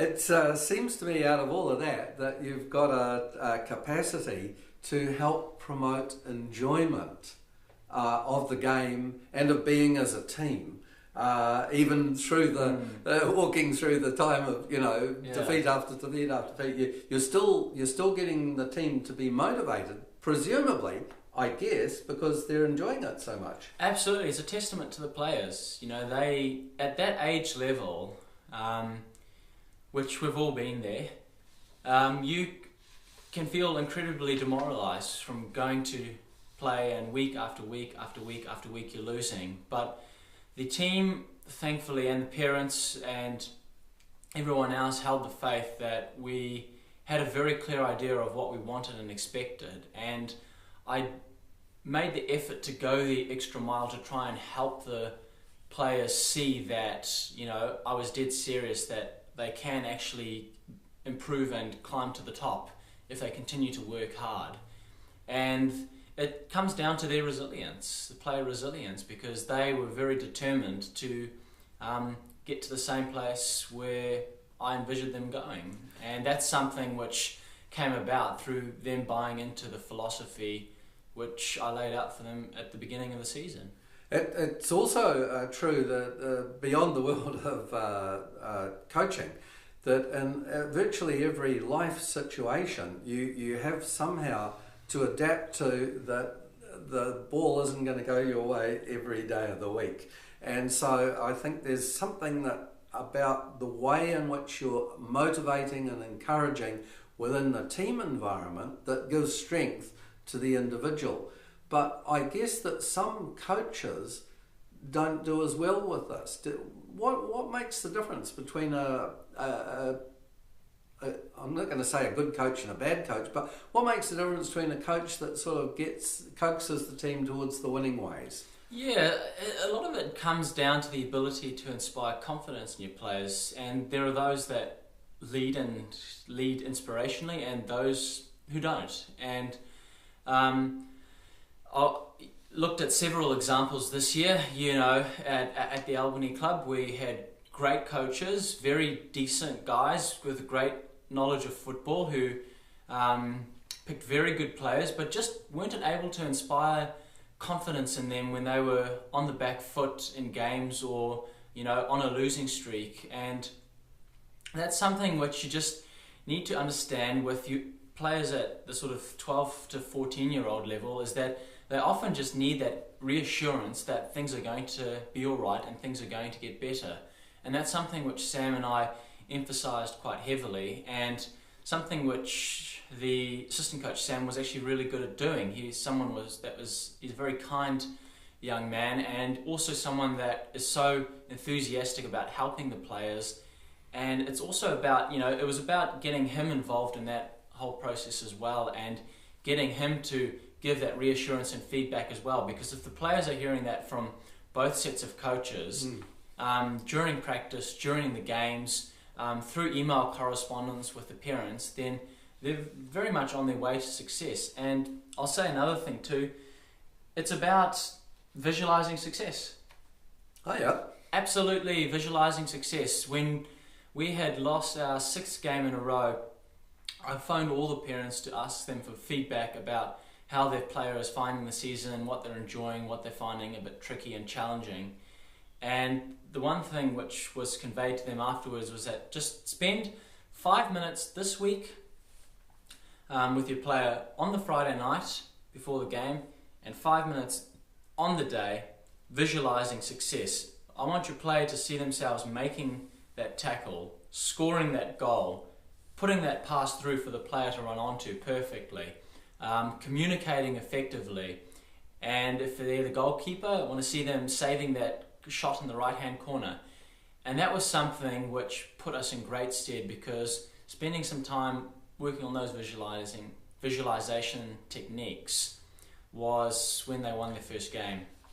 It seems to me out of all of that you've got a capacity to help promote enjoyment of the game and of being as a team, even through the walking through the time of defeat after defeat after defeat. You're still getting the team to be motivated, presumably, I guess, because they're enjoying it so much. Absolutely, it's a testament to the players. They at that age level, which we've all been there, you can feel incredibly demoralised from going to play and week after week after week after week you're losing. But the team, thankfully, and the parents and everyone else held the faith that we had a very clear idea of what we wanted and expected, and I made the effort to go the extra mile to try and help the players see that I was dead serious, that they can actually improve and climb to the top if they continue to work hard. And it comes down to their resilience, the player resilience, because they were very determined to get to the same place where I envisioned them going. And that's something which came about through them buying into the philosophy which I laid out for them at the beginning of the season. It's also true that beyond the world of coaching, that in virtually every life situation you have somehow to adapt to that the ball isn't going to go your way every day of the week. And so I think there's something that about the way in which you're motivating and encouraging within the team environment that gives strength to the individual. But I guess that some coaches don't do as well with this. What makes the difference between I'm not going to say a good coach and a bad coach, but what makes the difference between a coach that sort of coaxes the team towards the winning ways? Yeah, a lot of it comes down to the ability to inspire confidence in your players, and there are those that lead inspirationally and those who don't. And I looked at several examples this year. At the Albany Club we had great coaches, very decent guys with great knowledge of football who picked very good players, but just weren't able to inspire confidence in them when they were on the back foot in games or on a losing streak. And that's something which you just need to understand with you players at the sort of 12 to 14-year-old level, is that they often just need that reassurance that things are going to be all right and things are going to get better. And that's something which Sam and I emphasised quite heavily, and something which the assistant coach Sam was actually really good at doing. He's a very kind young man, and also someone that is so enthusiastic about helping the players. And it's also about, it was about getting him involved in that whole process as well, and getting him to give that reassurance and feedback as well. Because if the players are hearing that from both sets of coaches, during practice, during the games, through email correspondence with the parents, then they're very much on their way to success. And I'll say another thing too, it's about visualizing success. Oh yeah. Absolutely visualizing success. When we had lost our 6th game in a row, I phoned all the parents to ask them for feedback about how their player is finding the season, what they're enjoying, what they're finding a bit tricky and challenging. And the one thing which was conveyed to them afterwards was that just spend 5 minutes this week with your player on the Friday night before the game, and 5 minutes on the day visualizing success. I want your player to see themselves making that tackle, scoring that goal, putting that pass through for the player to run onto perfectly, communicating effectively. And if they're the goalkeeper, I want to see them saving that shot in the right hand corner. And that was something which put us in great stead, because spending some time working on those visualization techniques was when they won their first game.